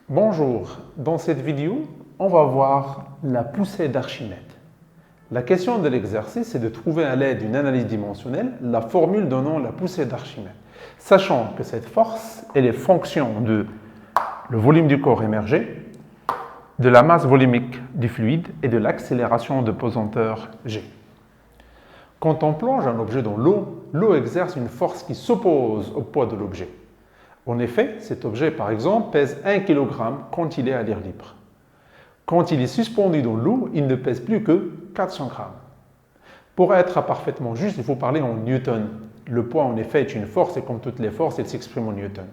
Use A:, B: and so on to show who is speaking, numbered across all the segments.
A: Bonjour, dans cette vidéo, on va voir la poussée d'Archimède. La question de l'exercice est de trouver à l'aide d'une analyse dimensionnelle la formule donnant la poussée d'Archimède, sachant que cette force elle est fonction de le volume du corps émergé, de la masse volumique du fluide et de l'accélération de pesanteur G. Quand on plonge un objet dans l'eau, l'eau exerce une force qui s'oppose au poids de l'objet. En effet, cet objet, par exemple, pèse 1 kg quand il est à l'air libre. Quand il est suspendu dans l'eau, il ne pèse plus que 400 g. Pour être parfaitement juste, il faut parler en newton. Le poids, en effet, est une force et comme toutes les forces, elle s'exprime en newton.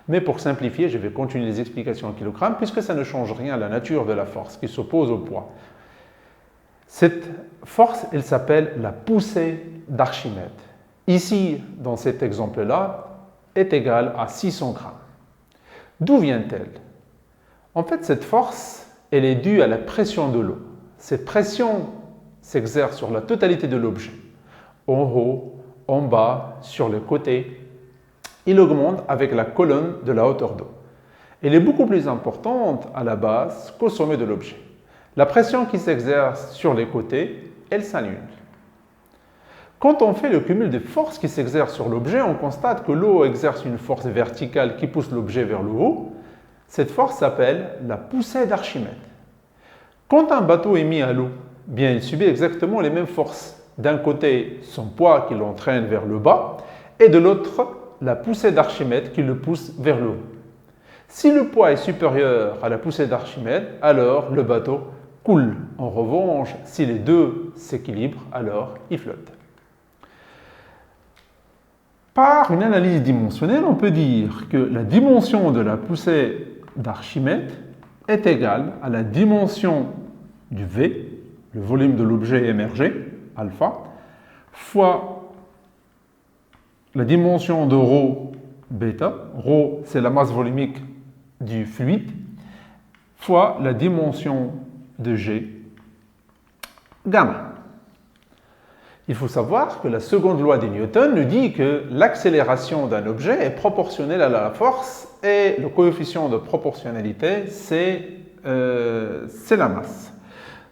A: Mais pour simplifier, je vais continuer les explications en kilogrammes puisque ça ne change rien à la nature de la force qui s'oppose au poids. Cette force, elle s'appelle la poussée d'Archimède. Ici, dans cet exemple-là, est égale à 600 g. D'où vient-elle? En fait, cette force, elle est due à la pression de l'eau. Cette pression s'exerce sur la totalité de l'objet, en haut, en bas, sur les côtés. Il augmente avec la colonne de la hauteur d'eau. Elle est beaucoup plus importante à la base qu'au sommet de l'objet. La pression qui s'exerce sur les côtés, elle s'annule. Quand on fait le cumul des forces qui s'exercent sur l'objet, on constate que l'eau exerce une force verticale qui pousse l'objet vers le haut. Cette force s'appelle la poussée d'Archimède. Quand un bateau est mis à l'eau, bien il subit exactement les mêmes forces. D'un côté, son poids qui l'entraîne vers le bas, et de l'autre, la poussée d'Archimède qui le pousse vers le haut. Si le poids est supérieur à la poussée d'Archimède, alors le bateau coule. En revanche, si les deux s'équilibrent, alors il flotte. Par une analyse dimensionnelle, on peut dire que la dimension de la poussée d'Archimède est égale à la dimension du V, le volume de l'objet émergé, alpha, fois la dimension de ρ, bêta, ρ c'est la masse volumique du fluide, fois la dimension de G, gamma. Il faut savoir que la seconde loi de Newton nous dit que l'accélération d'un objet est proportionnelle à la force et le coefficient de proportionnalité, c'est la masse.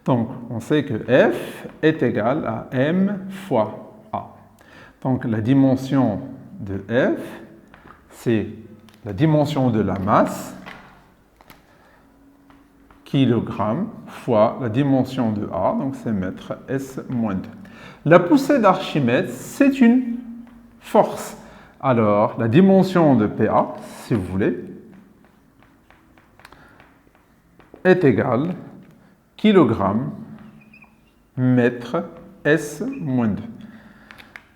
A: Donc, on sait que F est égal à M fois A. Donc, la dimension de F, c'est la dimension de la masse, kilogramme, fois la dimension de A, donc c'est mètre S moins 2. La poussée d'Archimède, c'est une force. Alors, la dimension de PA, si vous voulez, est égale kilogramme mètre S moins 2.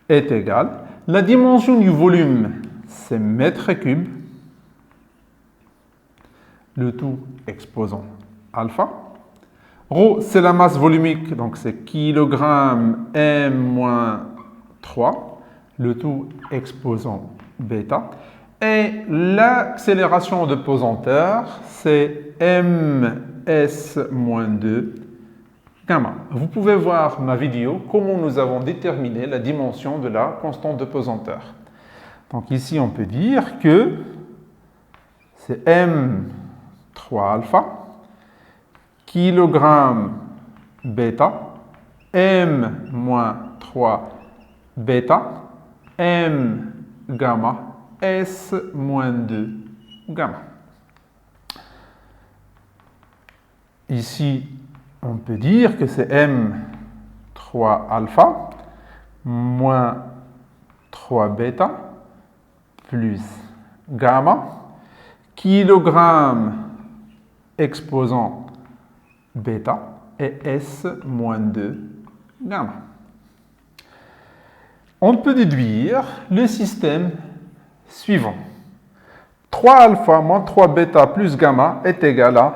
A: Est égale, la dimension du volume, c'est mètre cube, le tout exposant alpha. Rho, c'est la masse volumique, donc c'est kilogramme m-3, le tout exposant bêta. Et l'accélération de pesanteur, c'est ms-2 gamma. Vous pouvez voir ma vidéo, comment nous avons déterminé la dimension de la constante de pesanteur. Donc ici, on peut dire que c'est m3 alpha, kilogramme bêta, m-3 bêta, m gamma, S-2 gamma. Ici, on peut dire que c'est M3 alpha moins 3 bêta plus gamma, kilogramme exposant bêta et S-2 gamma. On peut déduire le système suivant. 3 alpha moins 3 bêta plus gamma est égal à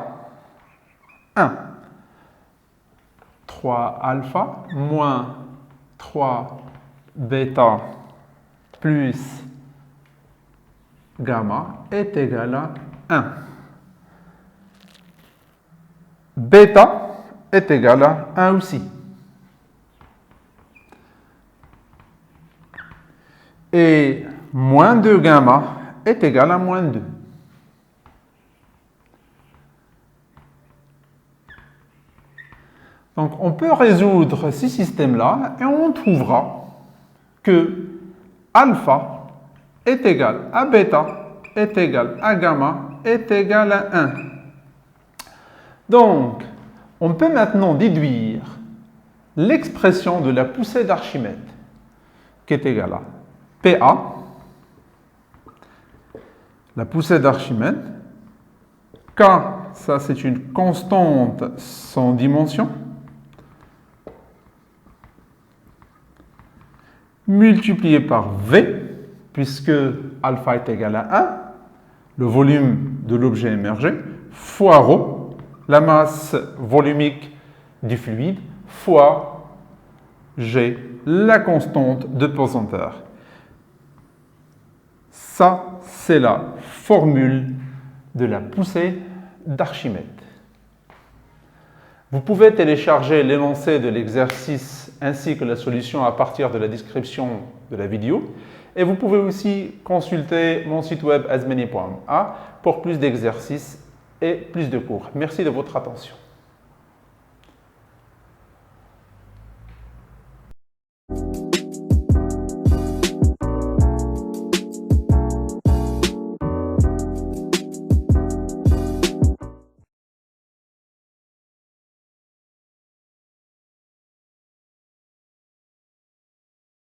A: 1. 3 alpha moins 3 bêta plus gamma est égal à 1. Bêta est égal à 1 aussi. Et moins 2 gamma est égal à moins 2. Donc, on peut résoudre ces systèmes-là et on trouvera que alpha est égal à bêta est égal à gamma est égal à 1. Donc, on peut maintenant déduire l'expression de la poussée d'Archimède qui est égale à PA, la poussée d'Archimède, K, ça c'est une constante sans dimension, multiplié par V, puisque alpha est égal à 1, le volume de l'objet émergé, fois ρ, la masse volumique du fluide, fois G, la constante de pesanteur. Ça, c'est la formule de la poussée d'Archimède. Vous pouvez télécharger l'énoncé de l'exercice ainsi que la solution à partir de la description de la vidéo. Et vous pouvez aussi consulter mon site web azmeni.ma pour plus d'exercices et plus de cours. Merci de votre attention.